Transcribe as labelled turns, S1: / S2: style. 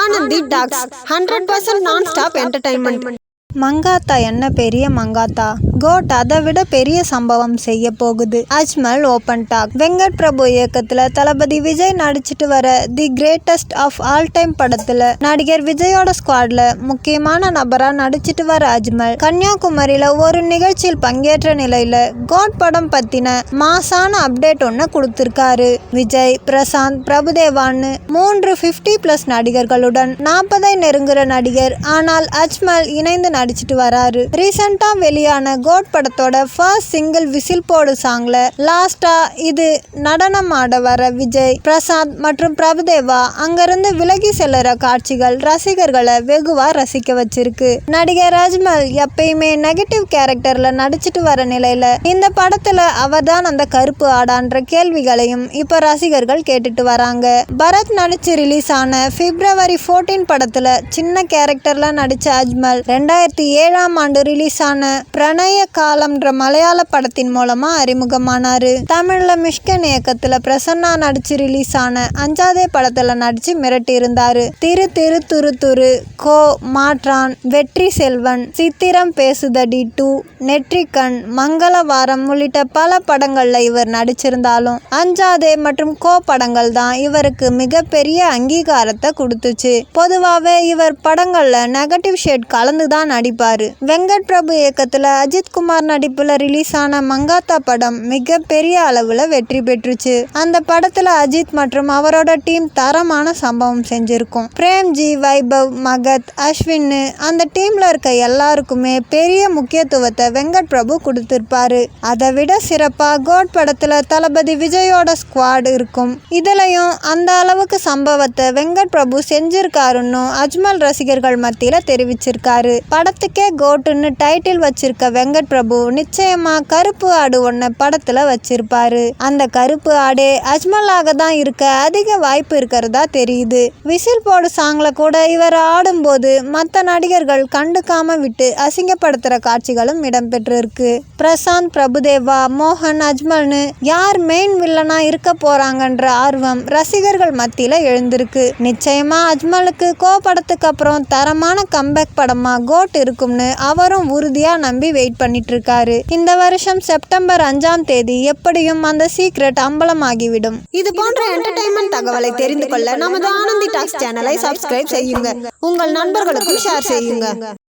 S1: Anandhi talks 100% nonstop entertainment.
S2: Mankatha என்ன பெரிய Mankatha, code அதை விட பெரிய சம்பவம் செய்ய போகுது. Ajmal open talk. வெங்கட் பிரபு இயக்கத்துல தளபதி விஜய் நடிச்சிட்டு வர the greatest of all time படத்துல நடிகர் விஜயோட ஸ்குவாட்ல முக்கியமான நபரா நடிச்சிட்டு வர அஜ்மல் கன்னியாகுமரியில ஒரு நிகழ்ச்சியில் பங்கேற்ற நிலையில கோட் படம் பத்தின மாசான அப்டேட் ஒன்னு கொடுத்திருக்காரு. விஜய், பிரசாந்த், பிரபுதேவான்னு 3 50+ நடிகர்களுடன் 40 நெருங்குற நடிகர் ஆனால் அஜ்மல் இணைந்து நடிச்சிட்டு வராரு. ரீசெண்டா வெளியான கோட் படத்தோட ஃபர்ஸ்ட் சிங்கிள் விசில் போடு சாங்ல லாஸ்டா இது நடனம் ஆட வர விஜய், பிரசாந்த் மற்றும் பிரபுதேவா அங்கிருந்து விலகி செல்லுற காட்சிகள் ரசிகர்களை வெகுவா ரசிக்க வச்சிருக்கு. நடிகர் அஜ்மல் எப்பயுமே நெகட்டிவ் கேரக்டர்ல நடிச்சிட்டு வர நிலையில இந்த படத்துல அவர்தான் அந்த கருப்பு ஆடான்ற கேள்விகளையும் இப்ப ரசிகர்கள் கேட்டுட்டு வராங்க. பரத் நடிச்சு ரிலீஸ் ஆன February 14 படத்துல சின்ன கேரக்டர்ல நடிச்ச அஜ்மல் 2007ஆம் ஆண்டு ரிலீஸ் ஆன பிரணய காலம்ன்ற மலையாள படத்தின் மூலமா அறிமுகமானாரு. தமிழ்ல மிஷ்கன் இயக்கத்துல பிரசன்னா நடிச்சு ரிலீஸ் ஆன அஞ்சாதே படத்துல நடிச்சு மிரட்டி இருந்தாரு. திரு திரு துரு துரு, கோ, மாற்றான், வெற்றி செல்வன், சித்திரம் பேசுதடி 2, நெற்றிக்கண், மங்களவாரம் உள்ளிட்ட பல படங்கள்ல இவர் நடிச்சிருந்தாலும் அஞ்சாதே மற்றும் கோ படங்கள் தான் இவருக்கு மிகப்பெரிய அங்கீகாரத்தை கொடுத்துச்சு. பொதுவாவே இவர் படங்கள்ல நெகட்டிவ் ஷேட் கலந்துதான் நடிப்பாரு. வெங்கட் பிரபு இயக்கத்துல அஜித் குமார் நடிப்புல ரிலீஸ் ஆன மங்காத்தா படம் மிக பெரிய அளவுல வெற்றி பெற்றுச்சு. அந்த படத்துல அஜித் மற்றும் அவரோட டீம் தரமான சம்பவம் செஞ்சிருக்கும். பிரேம்ஜி, வைபவ், மகத், அஸ்வின் அந்த டீம்ல இருக்க எல்லாருக்குமே பெரிய முக்கியத்துவத்தை வெங்கட் பிரபு கொடுத்திருப்பாரு. அதை விட சிறப்பா கோட் படத்துல தளபதி விஜயோட ஸ்குவாட் இருக்கும். இதுலயும் அந்த அளவுக்கு சம்பவத்தை வெங்கட் பிரபு செஞ்சிருக்காருன்னு அஜ்மல் ரசிகர்கள் மத்தியில தெரிவிச்சிருக்காரு. படத்துக்கே கோட்டுன்னு டைட்டில் வச்சிருக்க வெங்கட் பிரபு நிச்சயமா கருப்பு ஆடு ஒன்ன படத்துல வச்சிருப்பாரு. அந்த கருப்பு ஆடே அஜ்மலாக தான் இருக்க அதிக வாய்ப்பு இருக்கிறதா தெரியுது. விசில் போடு சாங்ல கூட இவர் ஆடும்போது மற்ற நடிகர்கள் கண்டுக்காம விட்டு அசிங்கப்படுத்துற காட்சிகளும் இடம்பெற்றிருக்கு. பிரசாந்த், பிரபுதேவா, மோகன், அஜ்மல்னு யார் மெயின் வில்லனா இருக்க போறாங்கன்ற ஆர்வம் ரசிகர்கள் மத்தியில எழுந்திருக்கு. நிச்சயமா அஜ்மலுக்கு கோ படத்துக்கு அப்புறம் தரமான கம்பேக் படமா கோட் இருக்கும்னு அவரும் உறுதியா நம்பி வெயிட் பண்ணிட்டு இருக்காரு. இந்த வருஷம் செப்டம்பர் 5ஆம் தேதி எப்படியும் அந்த சீக்ரெட் அம்பலமாகிவிடும்.
S1: இது போன்ற என்டர்டைன்மெண்ட் தகவலை தெரிந்து கொள்ள நமது ஆனந்தி டாக்ஸ் சேனலை சப்ஸ்கிரைப் செய்யுங்க. உங்கள் நண்பர்களுக்கும் ஷேர் செய்யுங்க.